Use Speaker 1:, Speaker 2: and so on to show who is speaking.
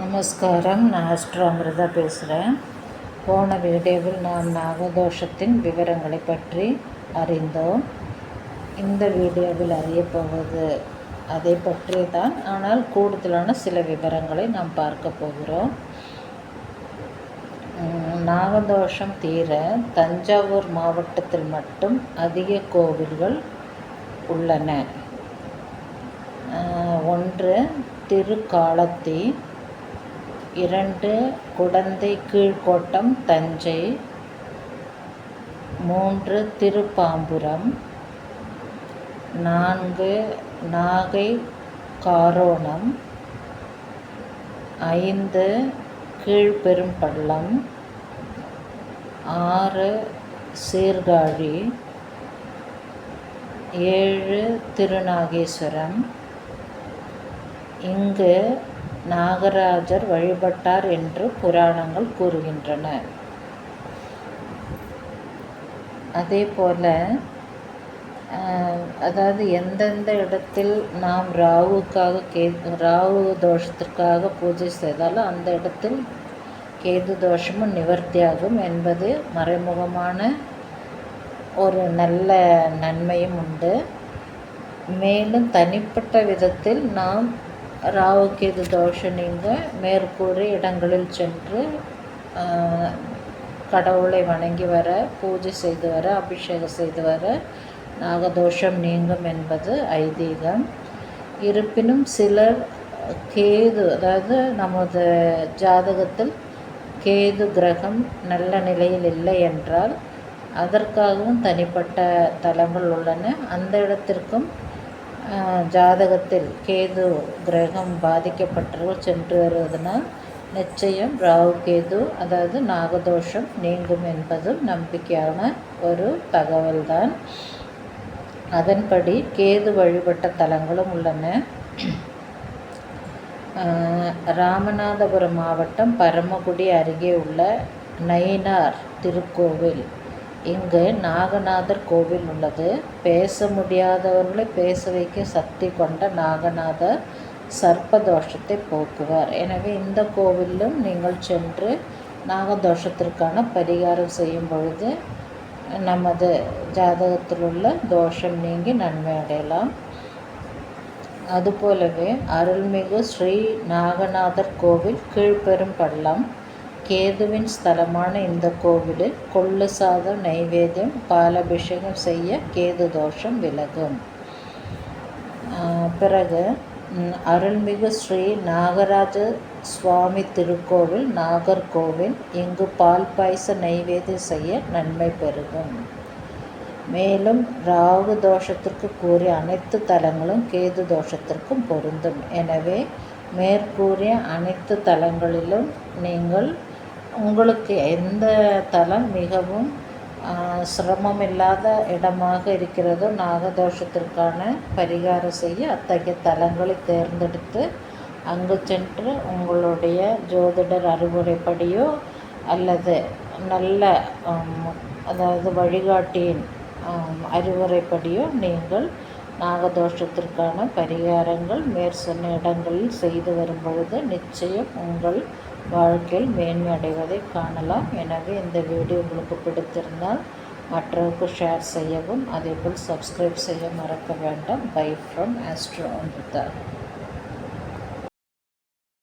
Speaker 1: நமஸ்காரம். நான் ஆஸ்ட்ரோ அமிர்தா பேசுகிறேன். போன வீடியோவில் நாம் நாகதோஷத்தின் விவரங்களை பற்றி அறிந்தோம். இந்த வீடியோவில் அறியப்போவது அதை பற்றி தான், ஆனால் கூடுதலான சில விவரங்களை நாம் பார்க்க போகிறோம். நாகதோஷம் தீர தஞ்சாவூர் மாவட்டத்தில் மட்டும் அதிக கோவில்கள் உள்ளன. 1 திருக்காலத்தி, 2 குடந்தை கீழ்கோட்டம் தஞ்சை, 3 திருப்பாம்புரம், 4 நாகை காரோணம், 5 கீழ்பெரும்பள்ளம், 6 சீர்காழி, 7 திருநாகேஸ்வரம். இங்கு நாகராஜர் வழிபட்டார் என்று புராணங்கள் கூறுகின்றன. அதேபோல் அதாவது எந்தெந்த இடத்தில் நாம் ராகு தோஷத்திற்காக பூஜை செய்தாலும் அந்த இடத்தில் கேது தோஷமும் நிவர்த்தியாகும் என்பது மறைமுகமான ஒரு நல்ல நன்மையும் உண்டு. மேலும் தனிப்பட்ட விதத்தில் நாம் ராகு கேது தோஷம் நீங்க மேற்கூறிய இடங்களில் சென்று கடவுளை வணங்கி வர, பூஜை செய்து வர, அபிஷேகம் செய்து வர நாகதோஷம் நீங்கும் என்பது ஐதீகம். இருப்பினும் சிலர் கேது, அதாவது நமது ஜாதகத்தில் கேது கிரகம் நல்ல நிலையில் இல்லை என்றால் அதற்காகவும் தனிப்பட்ட தலங்கள் உள்ளன. அந்த இடத்திற்கும் ஜாதகத்தில் கேது கிரகம் பாதிக்கப்பட்டவர்கள் சென்று வருவதனால் நிச்சயம் ராகு கேது, அதாவது நாகதோஷம் நீங்கும் என்பதும் நம்பிக்கையான ஒரு தகவல்தான். அதன்படி கேது வழிபட்ட தலங்களும் உள்ளன. ராமநாதபுரம் மாவட்டம் பரமக்குடி அருகே உள்ள நயினார் திருக்கோவில், இங்கு நாகநாதர் கோவில் உள்ளது. பேச முடியாதவர்களை பேச வைக்க சக்தி கொண்ட நாகநாதர் சர்ப்பதோஷத்தை போக்குவார். எனவே இந்த கோவிலும் நீங்கள் சென்று நாகதோஷத்திற்கான பரிகாரம் செய்யும் பொழுது நமது ஜாதகத்தில் உள்ள தோஷம் நீங்கி நன்மை அடையலாம். அதுபோலவே அருள்மிகு ஸ்ரீ நாகநாதர் கோவில் கீழ்பெரும்பள்ளம், கேதுவின் ஸ்தலமான இந்த கோவிலில் கொள்ளு சாதம், நைவேத்தியம், பாலாபிஷேகம் செய்ய கேது தோஷம் விலகும். பிறகு அருள்மிகு ஸ்ரீ நாகராஜ சுவாமி திருக்கோவில் நாகர்கோவில், இங்கு பால் பாயச நைவேத்தியம் செய்ய நன்மை பெருகும். மேலும் ராகு தோஷத்திற்கு கூறிய அனைத்து தலங்களும் கேது தோஷத்திற்கும் பொருந்தும். எனவே மேற்கூறிய அனைத்து தலங்களிலும் நீங்கள் உங்களுக்கு எந்த தலம் மிகவும் சிரமமில்லாத இடமாக இருக்கிறதோ நாகதோஷத்திற்கான பரிகாரம் செய்ய அத்தகைய தலங்களை தேர்ந்தெடுத்து அங்கு சென்று உங்களுடைய ஜோதிடர் அறிவுரைப்படியோ அல்லது நல்ல அதாவது வழிகாட்டியின் அறிவுரைப்படியோ நீங்கள் நாகதோஷத்திற்கான பரிகாரங்கள் மேற்சொன்ன இடங்களில் செய்து வரும் பொழுது நிச்சயம் உங்கள் வாழ்க்கையில் மேன்மை அடைவதை காணலாம். எனவே இந்த வீடியோ உங்களுக்கு பிடித்திருந்தால் மற்றவருக்கு ஷேர் செய்யவும், அதேபோல் சப்ஸ்கிரைப் செய்ய மறக்க வேண்டாம். Bye from astro Amrita.